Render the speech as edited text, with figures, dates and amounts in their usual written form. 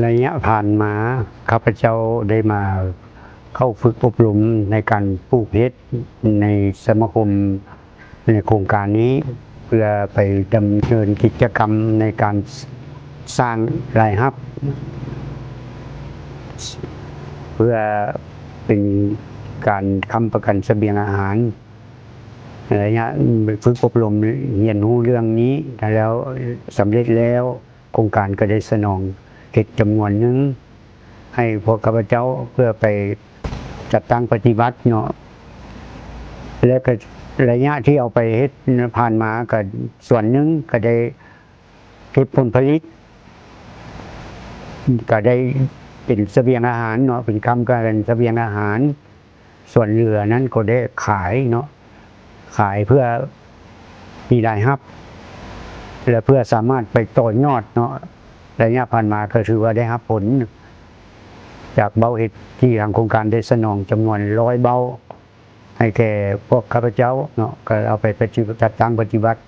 ระยะผ่านมาข้าพเจ้าได้มาเข้าฝึกอบรมในการปลูกเห็ดในสมาคมในโครงการนี้เพื่อไปดำเนินกิจกรรมในการสร้างรายรับเพื่อเป็นการค้ำประกันเสบียงอาหารระยะฝึกอบรมเรียนรู้เรื่องนี้แล้วสำเร็จแล้วโครงการก็ได้สนองเห็ดจำนวนหนึ่งให้พวกข้าพเจ้าเพื่อไปจัดตั้งปฏิบัติเนาะและก็ระยะที่เอาไปเฮ็ดผ่านมาก็ส่วนหนึ่งก็ได้เก็บผลผลิตก็ได้เป็นเสบียงอาหารเนาะเป็นคำกันเสบียงอาหารส่วนเหลือนั้นก็ได้ขายเนาะขายเพื่อมีรายรับและเพื่อสามารถไปต่อยอดเนาะระยะผ่านมาก็ถือว่าได้รับผลจากเบ้าเห็ดที่ทางโครงการได้สนองจำนวน100 เบ้าให้แก่พวกข้าพเจ้าเนาะก็เอาไปจัดตั้งปฏิบัติ